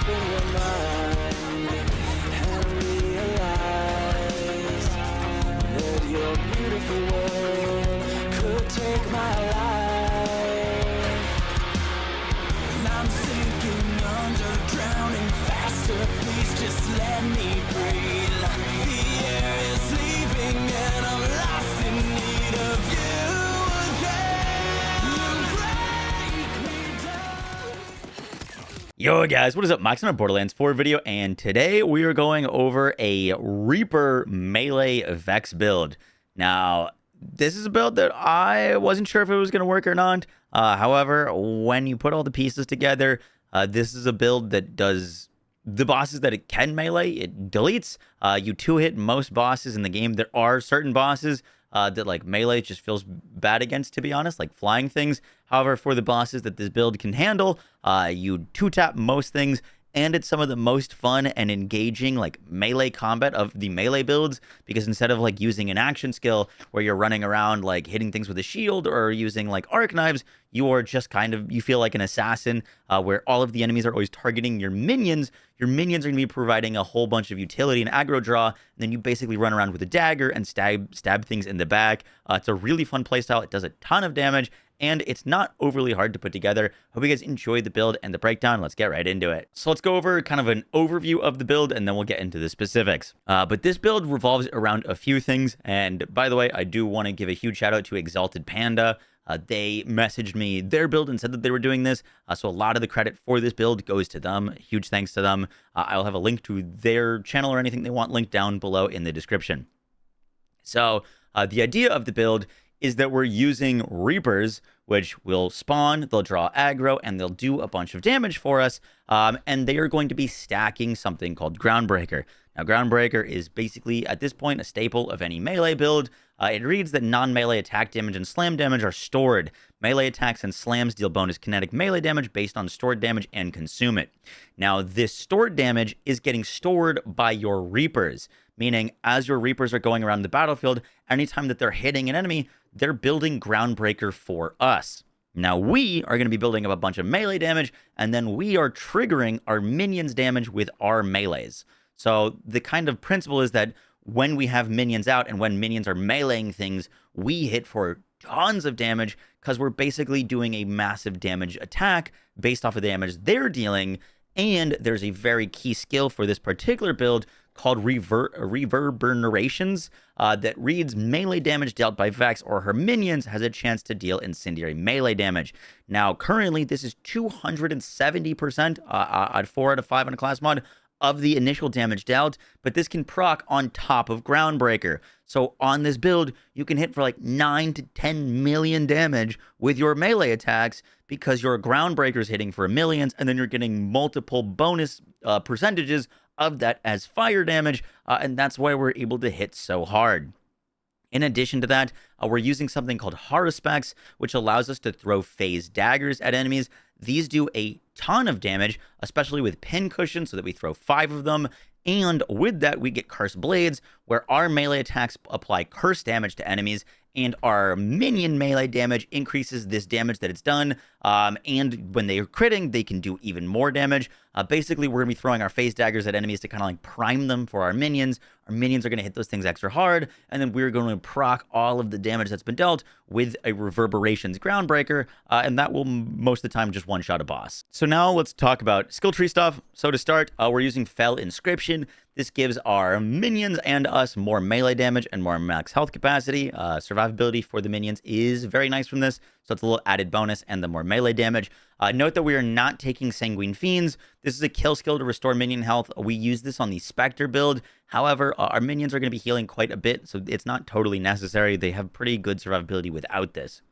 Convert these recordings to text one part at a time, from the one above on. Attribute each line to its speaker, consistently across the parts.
Speaker 1: open your mind and realize that your beautiful world could take my life. And I'm sinking under, drowning faster. Please just let me breathe. The air is leaving and I'm lost in need of you again.
Speaker 2: Yo guys, what is up? Max on a Borderlands 4 video, and today we are going over a Reaper melee Vex build. Now, this is a build that I wasn't sure if it was going to work or not. However, when you put all the pieces together, this is a build that does the bosses that it can melee, it deletes. You two-hit most bosses in the game. There are certain bosses that like melee just feels bad against, to be honest, like flying things. However, for the bosses that this build can handle, you two-tap most things, and it's some of the most fun and engaging like melee combat of the melee builds, because instead of like using an action skill where you're running around like hitting things with a shield or using like arc knives, you are just kind of, you feel like an assassin where all of the enemies are always targeting your minions. Your minions are going to be providing a whole bunch of utility and aggro draw, and then you basically run around with a dagger and stab things in the back. It's a really fun playstyle. It does a ton of damage, and it's not overly hard to put together. Hope you guys enjoyed the build and the breakdown. Let's get right into it. So let's go over kind of an overview of the build, and then we'll get into the specifics. But this build revolves around a few things, and by the way, I do want to give a huge shout out to Exalted Panda. They messaged me their build and said that they were doing this, so a lot of the credit for this build goes to them. Huge thanks to them. I'll have a link to their channel or anything they want linked down below in the description. So the idea of the build is that we're using Reapers, which will spawn, they'll draw aggro, and they'll do a bunch of damage for us, and they are going to be stacking something called Groundbreaker. Now, Groundbreaker is basically, at this point, a staple of any melee build. It reads that non-melee attack damage and slam damage are stored. Melee attacks and slams deal bonus kinetic melee damage based on stored damage and consume it. Now, this stored damage is getting stored by your Reapers, meaning as your Reapers are going around the battlefield, anytime that they're hitting an enemy, they're building Groundbreaker for us. Now, we are going to be building up a bunch of melee damage, and then we are triggering our minions' damage with our melees. So the kind of principle is that when we have minions out and when minions are meleeing things, we hit for tons of damage because we're basically doing a massive damage attack based off of the damage they're dealing. And there's a very key skill for this particular build called Reverberations that reads melee damage dealt by Vex or her minions has a chance to deal incendiary melee damage. Now, currently, this is 270% at 4 out of 5 on a class mod of the initial damage dealt, but this can proc on top of Groundbreaker. So on this build, you can hit for like 9 to 10 million damage with your melee attacks because your Groundbreaker's hitting for millions, and then you're getting multiple bonus percentages of that as fire damage, and that's why we're able to hit so hard. In addition to that, we're using something called Haruspecs, which allows us to throw phase daggers at enemies. These do a ton of damage, especially with pin cushion, so that we throw 5 of them. And with that, we get Cursed Blades, where our melee attacks apply curse damage to enemies, and our minion melee damage increases this damage that it's done. And when they are critting, they can do even more damage. Basically, we're going to be throwing our phase daggers at enemies to kind of like prime them for our minions. Our minions are going to hit those things extra hard, and then we're going to proc all of the damage that's been dealt with a Reverberations Groundbreaker, and that will most of the time just one-shot a boss. So now let's talk about skill tree stuff. So to start, we're using Fell Inscription. This gives our minions and us more melee damage and more max health capacity. Survivability for the minions is very nice from this, so it's a little added bonus, and the more melee damage. Note that we are not taking Sanguine Fiends. This is a kill skill to restore minion health. We use this on the Spectre build. However, our minions are going to be healing quite a bit, so it's not totally necessary. They have pretty good survivability without this.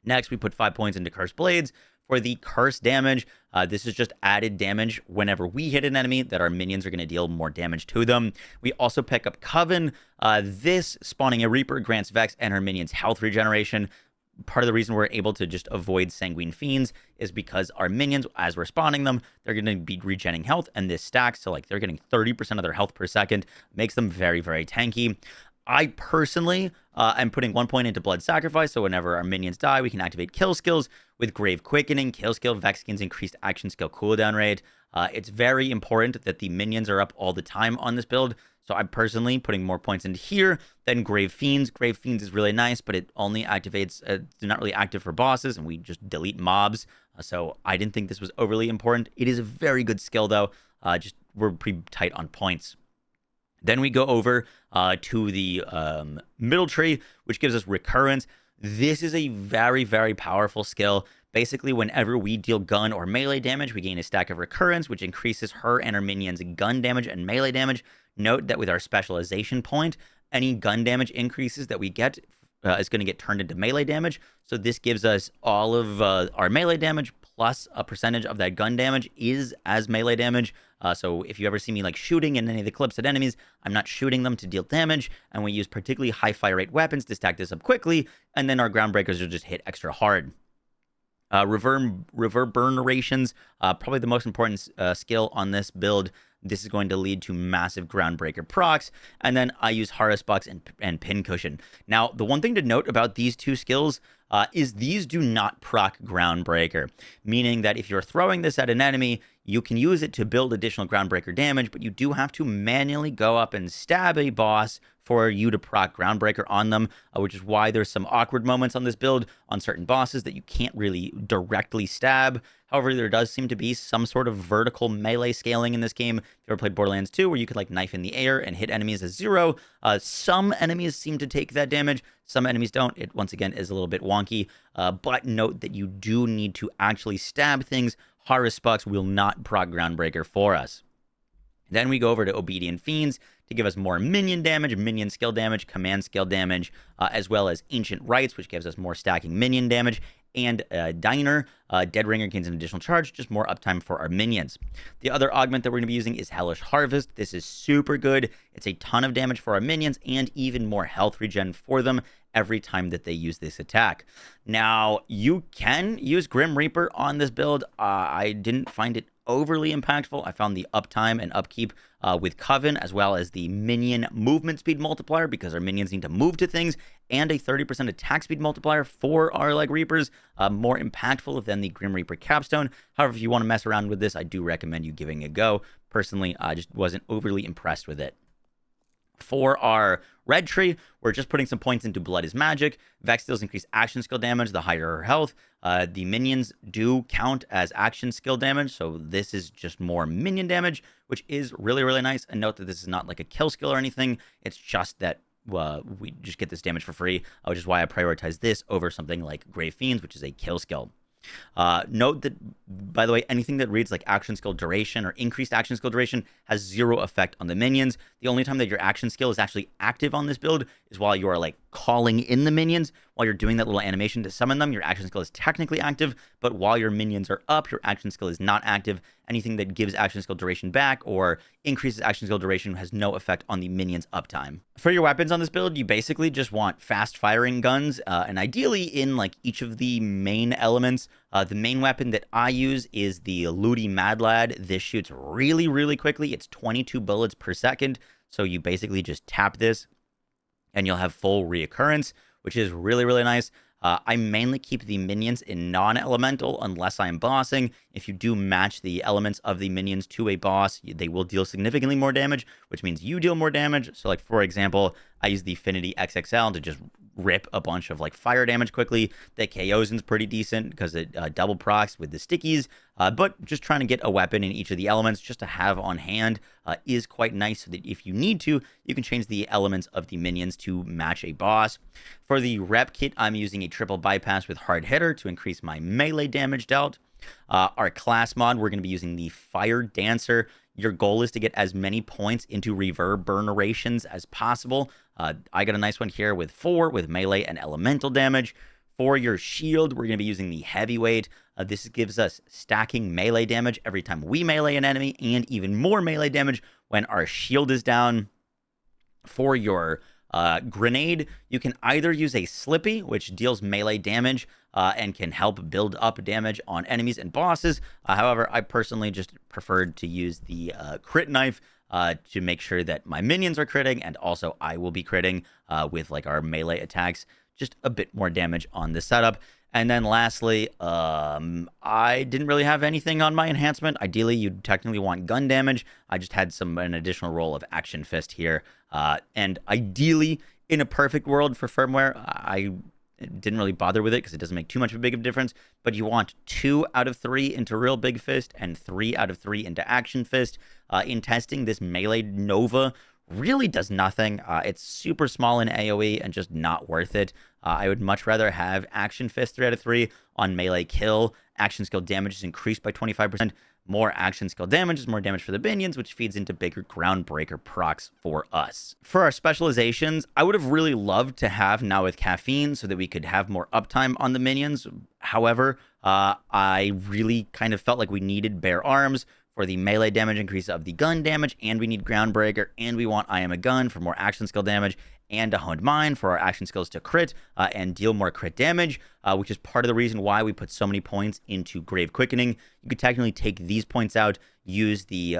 Speaker 2: Next, we put 5 points into Cursed Blades. For the curse damage, this is just added damage whenever we hit an enemy that our minions are going to deal more damage to them. We also pick up Coven. This, spawning a Reaper, grants Vex and her minions health regeneration. Part of the reason we're able to just avoid Sanguine Fiends is because our minions, as we're spawning them, they're going to be regenning health, and this stacks, so like they're getting 30% of their health per second, makes them very, very tanky. I personally am putting 1 point into Blood Sacrifice, so whenever our minions die, we can activate kill skills with Grave Quickening, Kill Skill, Vex Skin's increased action skill cooldown rate. It's very important that the minions are up all the time on this build, so I'm personally putting more points into here than Grave Fiends. Grave Fiends is really nice, but it only activates, it's not really active for bosses, and we just delete mobs. So I didn't think this was overly important. It is a very good skill, though. Just we're pretty tight on points. Then we go over to the middle tree, which gives us recurrence. This is a very, very powerful skill. Basically, whenever we deal gun or melee damage, we gain a stack of recurrence, which increases her and her minions' gun damage and melee damage. Note that with our specialization point, any gun damage increases that we get is going to get turned into melee damage. So this gives us all of our melee damage plus a percentage of that gun damage is as melee damage. So if you ever see me like shooting in any of the clips at enemies, I'm not shooting them to deal damage, and we use particularly high fire rate weapons to stack this up quickly, and then our ground breakers will just hit extra hard. Reverberations, probably the most important skill on this build. This is going to lead to massive groundbreaker procs. And then I use Horus Box and Pincushion. Now, the one thing to note about these two skills is these do not proc groundbreaker, meaning that if you're throwing this at an enemy, you can use it to build additional groundbreaker damage, but you do have to manually go up and stab a boss for you to proc groundbreaker on them, which is why there's some awkward moments on this build on certain bosses that you can't really directly stab. However, there does seem to be some sort of vertical melee scaling in this game. If you ever played Borderlands 2, where you could like knife in the air and hit enemies as 0, some enemies seem to take that damage. Some enemies don't. It, once again, is a little bit wonky. But note that you do need to actually stab things. Horus Box will not proc groundbreaker for us. Then we go over to Obedient Fiends to give us more minion damage, minion skill damage, command skill damage, as well as Ancient Rites, which gives us more stacking minion damage, and Diner, Dead Ringer gains an additional charge, just more uptime for our minions. The other augment that we're going to be using is Hellish Harvest. This is super good. It's a ton of damage for our minions and even more health regen for them every time that they use this attack. Now, you can use Grim Reaper on this build. I didn't find it overly impactful. I found the uptime and upkeep with Coven, as well as the minion movement speed multiplier, because our minions need to move to things, and a 30% attack speed multiplier for our like Reapers, more impactful than the Grim Reaper capstone. However, if you want to mess around with this, I do recommend you giving it a go. Personally, I just wasn't overly impressed with it. For our red tree, we're just putting some points into Blood is Magic. Vex deals increased action skill damage the higher her health. The minions do count as action skill damage, so this is just more minion damage, which is really, really nice. And note that this is not like a kill skill or anything. It's just that we just get this damage for free, which is why I prioritize this over something like Grave Fiends, which is a kill skill. Note that, by the way, anything that reads like action skill duration or increased action skill duration has 0 effect on the minions. The only time that your action skill is actually active on this build is while you are like calling in the minions. While you're doing that little animation to summon them, your action skill is technically active, but while your minions are up, your action skill is not active. Anything that gives action skill duration back or increases action skill duration has no effect on the minions' uptime. For your weapons on this build, you basically just want fast firing guns, and ideally in like each of the main elements. The main weapon that I use is the Looty Mad Lad. This shoots really, really quickly. It's 22 bullets per second, so you basically just tap this and you'll have full reoccurrence, which is really, really nice. I mainly keep the minions in non-elemental unless I'm bossing. If you do match the elements of the minions to a boss, they will deal significantly more damage, which means you deal more damage. So like, for example, I use the Affinity XXL to just rip a bunch of like fire damage quickly. The KO's pretty decent because it double procs with the stickies, but just trying to get a weapon in each of the elements just to have on hand is quite nice, so that if you need to, you can change the elements of the minions to match a boss. For the Repkit, I'm using a triple bypass with Hard Hitter to increase my melee damage dealt. Our class mod, we're going to be using the Fire Dancer. Your goal is to get as many points into reverberations as possible. I got a nice one here with 4 with melee and elemental damage. For your shield, we're going to be using the Heavyweight. This gives us stacking melee damage every time we melee an enemy, and even more melee damage when our shield is down. For your grenade, you can either use a Slippy, which deals melee damage and can help build up damage on enemies and bosses. However, I personally just preferred to use the Crit Knife, to make sure that my minions are critting, and also I will be critting with like our melee attacks. Just a bit more damage on this setup. And then lastly, I didn't really have anything on my enhancement. Ideally, you'd technically want gun damage. I just had an additional roll of Action Fist here. And ideally, in a perfect world for firmware, I didn't really bother with it because it doesn't make too much of a big of a difference. But you want 2 out of 3 into Real Big Fist and 3 out of 3 into Action Fist. In testing, this melee Nova really does nothing. It's super small in AoE and just not worth it. I would much rather have Action Fist 3 out of 3 on melee kill. Action skill damage is increased by 25%. More action skill damage is more damage for the minions, which feeds into bigger Groundbreaker procs for us. For our specializations, I would have really loved to have Now with Caffeine so that we could have more uptime on the minions. However, I really kind of felt like we needed Bare Arms for the melee damage increase of the gun damage, and we need Groundbreaker, and we want I Am a Gun for more action skill damage, and a Honed Mind for our action skills to crit and deal more crit damage, which is part of the reason why we put so many points into Grave Quickening. You could technically take these points out, use the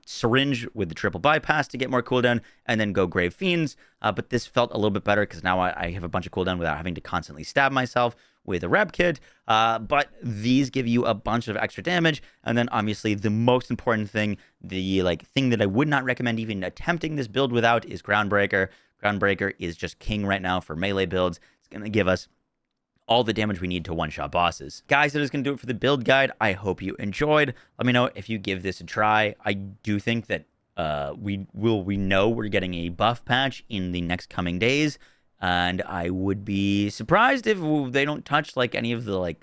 Speaker 2: syringe with the triple bypass to get more cooldown, and then go Grave Fiends, but this felt a little bit better because now I have a bunch of cooldown without having to constantly stab myself with a Repkit, but these give you a bunch of extra damage. And then obviously the most important thing, the thing that I would not recommend even attempting this build without, is Groundbreaker. Groundbreaker is just king right now for melee builds. It's going to give us all the damage we need to one-shot bosses. Guys, that is going to do it for the build guide. I hope you enjoyed. Let me know if you give this a try. I do think that we know we're getting a buff patch in the next coming days, and I would be surprised if they don't touch any of the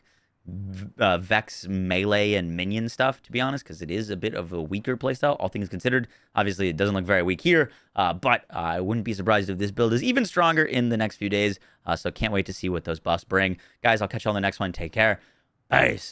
Speaker 2: Vex melee and minion stuff, to be honest, because it is a bit of a weaker playstyle, all things considered. Obviously, it doesn't look very weak here, but I wouldn't be surprised if this build is even stronger in the next few days, so can't wait to see what those buffs bring. Guys, I'll catch you on the next one. Take care. Peace.